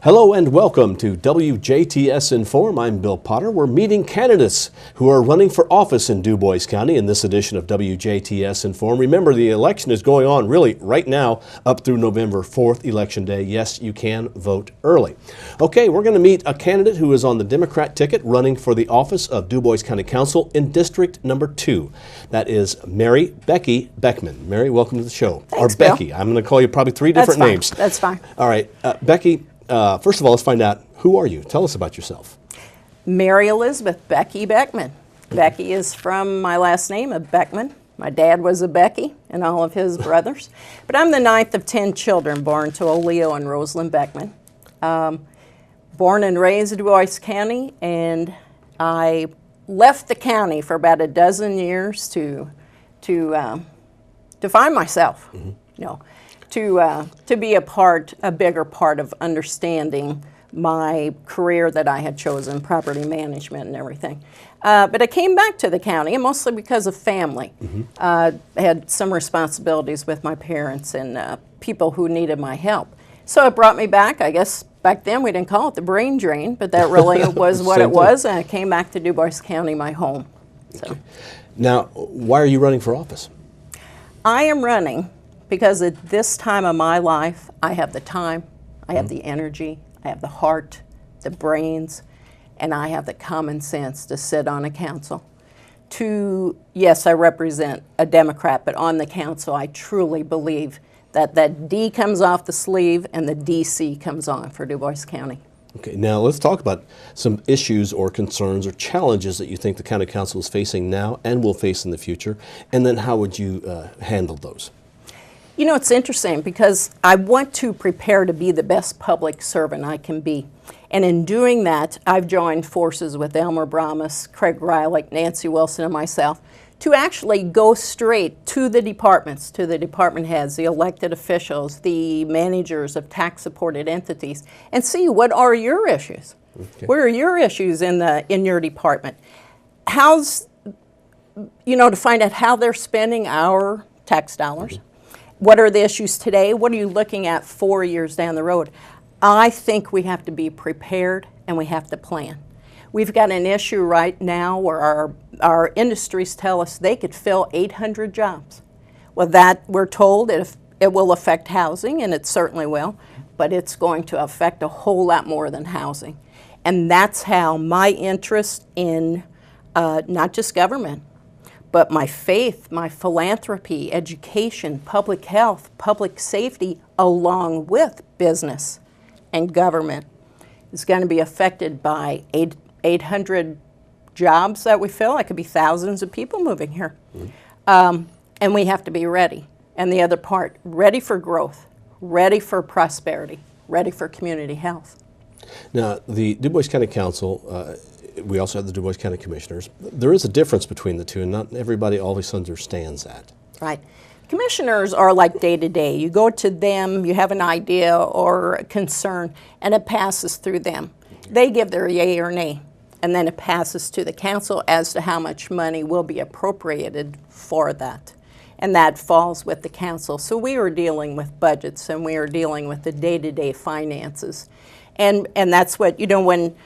Hello and welcome to WJTS-Inform. I'm Bill Potter. We're meeting candidates who are running for office in Dubois County in this edition of WJTS-Inform. Remember, the election is going on really right now up through November 4th, Election Day. Yes, you can vote early. Okay, we're going to meet a candidate who is on the Democrat ticket running for the office of Dubois County Council in District Number 2. That is Becky Beckman. Mary, welcome to the show. Thanks, or Becky. Bill. I'm going to call you probably three different names. That's fine. All right, Becky. First of all, let's find out, who are you? Tell us about yourself. Mary Elizabeth Becky Beckman. Becky is from my last name of Beckman. My dad was a Becky and all of his brothers. But I'm the 9th of 10 children born to Leo and Rosalind Beckman. Born and raised in Dubois County, and I left the county for about a dozen years to find myself. Mm-hmm. To be a bigger part of understanding my career that I had chosen, property management and everything. But I came back to the county, and mostly because of family. Mm-hmm. I had some responsibilities with my parents and people who needed my help. So it brought me back. I guess back then we didn't call it the brain drain, but that really was what it was, and I came back to Dubois County, my home. So. Okay. Now, why are you running for office? I am running because at this time of my life, I have the time, I have the energy, I have the heart, the brains, and I have the common sense to sit on a council. Yes, I represent a Democrat, but on the council, I truly believe that that D comes off the sleeve and the DC comes on for Dubois County. Okay, now let's talk about some issues or concerns or challenges that you think the county council is facing now and will face in the future, and then how would you handle those? You know, it's interesting because I want to prepare to be the best public servant I can be. And in doing that, I've joined forces with Elmer Bramas, Craig Rylick, Nancy Wilson, and myself to actually go straight to the departments, to the department heads, the elected officials, the managers of tax-supported entities, and see what are your issues. Okay. What are your issues in your department? To find out how they're spending our tax dollars. Mm-hmm. What are the issues today? What are you looking at 4 years down the road? I think we have to be prepared and we have to plan. We've got an issue right now where our industries tell us they could fill 800 jobs. Well, that we're told it will affect housing, and it certainly will, but it's going to affect a whole lot more than housing. And that's how my interest in not just government, but my faith, my philanthropy, education, public health, public safety, along with business and government, is going to be affected by 800 jobs that we fill. It could be thousands of people moving here. Mm-hmm. And we have to be ready. And the other part, ready for growth, ready for prosperity, ready for community health. Now, the Dubois County Council, we also have the Dubois County Commissioners. There is a difference between the two, and not everybody always understands that. Right. Commissioners are like day-to-day. You go to them, you have an idea or a concern, and it passes through them. They give their yay or nay, and then it passes to the council as to how much money will be appropriated for that. And that falls with the council. So we are dealing with budgets, and we are dealing with the day-to-day finances. And that's what, when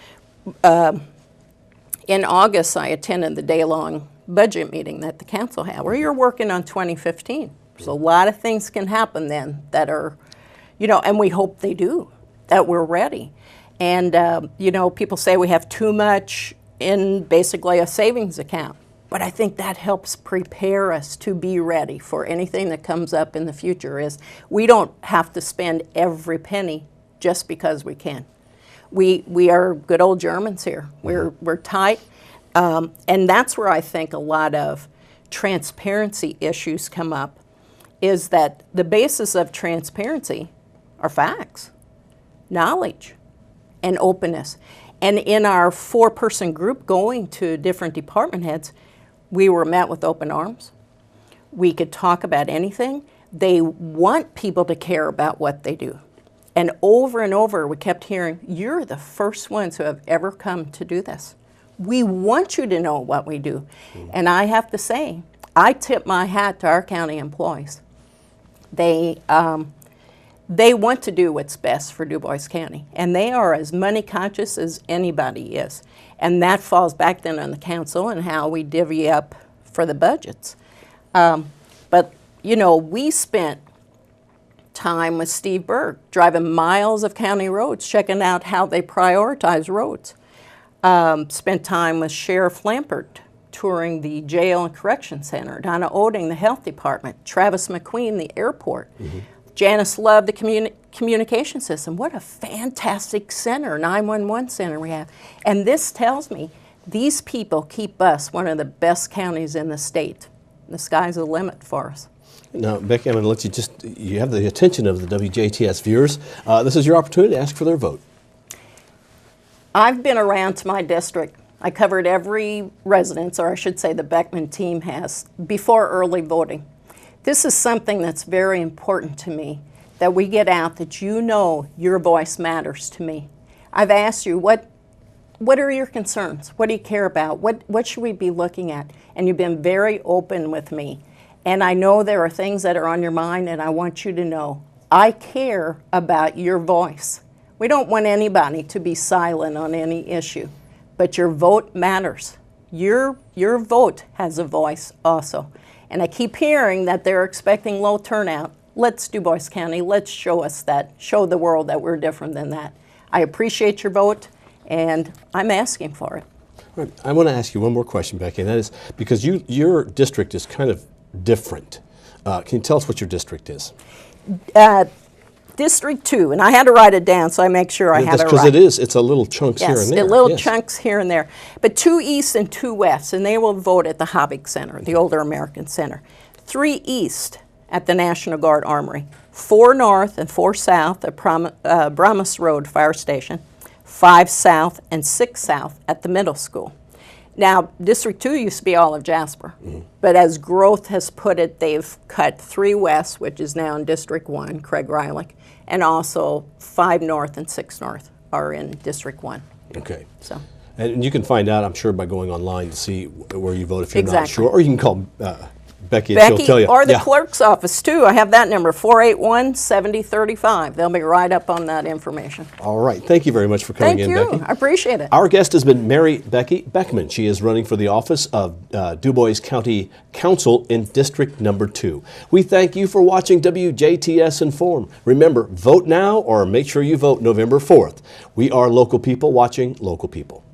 in August, I attended the day-long budget meeting that the council had, where you're working on 2015. So a lot of things can happen then that are, and we hope they do, that we're ready. And, people say we have too much in basically a savings account. But I think that helps prepare us to be ready for anything that comes up in the future. Is we don't have to spend every penny just because we can. We are good old Germans here. We're tight, and that's where I think a lot of transparency issues come up, is that the basis of transparency are facts, knowledge, and openness. And in our 4-person group going to different department heads, we were met with open arms. We could talk about anything. They want people to care about what they do. And over, we kept hearing, you're the first ones who have ever come to do this. We want you to know what we do. Mm-hmm. And I have to say, I tip my hat to our county employees. They they want to do what's best for Dubois County, and they are as money conscious as anybody is. And that falls back then on the council and how we divvy up for the budgets. But, you know, we spent time with Steve Berg, driving miles of county roads, checking out how they prioritize roads. Spent time with Sheriff Lampert, touring the jail and correction center, Donna Oding, the health department, Travis McQueen, the airport. Janice Love, the communication system. What a fantastic center, 911 center we have. And this tells me these people keep us one of the best counties in the state. The sky's the limit for us. Now, Becky, I'm going to let you have the attention of the WJTS viewers. This is your opportunity to ask for their vote. I've been around to my district. I covered every residence, or I should say the Beckman team has, before early voting. This is something that's very important to me, that we get out, that you know your voice matters to me. I've asked you, what are your concerns? What do you care about? What should we be looking at? And you've been very open with me. And I know there are things that are on your mind, and I want you to know I care about your voice. We don't want anybody to be silent on any issue, but your vote matters. Your vote has a voice also. And I keep hearing that they're expecting low turnout. Let's Dubois County, let's show the world that we're different than that. I appreciate your vote, and I'm asking for it. All right. I want to ask you one more question, Becky, and that is because your district is kind of different. Can you tell us what your district is? District 2, and I had to write it down so I make sure I have it right. Because it's a little chunks here and there. Yes, little chunks here and there. But 2 East and 2 West, and they will vote at the Hobbig Center, the Older American Center. 3 East at the National Guard Armory. 4 North and 4 South at Brahmas Road Fire Station. 5 South and 6 South at the middle school. Now, District 2 used to be all of Jasper, but as growth has put it, they've cut 3 West, which is now in District 1, Craig Rylick, and also 5 North and 6 North are in District 1. Okay. So. And you can find out, I'm sure, by going online to see where you vote if you're Exactly. not sure, or you can call Becky and she'll tell you. Or the clerk's office, too. I have that number, 481-7035. They'll be right up on that information. All right. Thank you very much for coming in, Becky. Thank you. I appreciate it. Our guest has been Becky Beckman. She is running for the office of Dubois County Council in District Number 2. We thank you for watching WJTS Inform. Remember, vote now or make sure you vote November 4th. We are local people watching local people.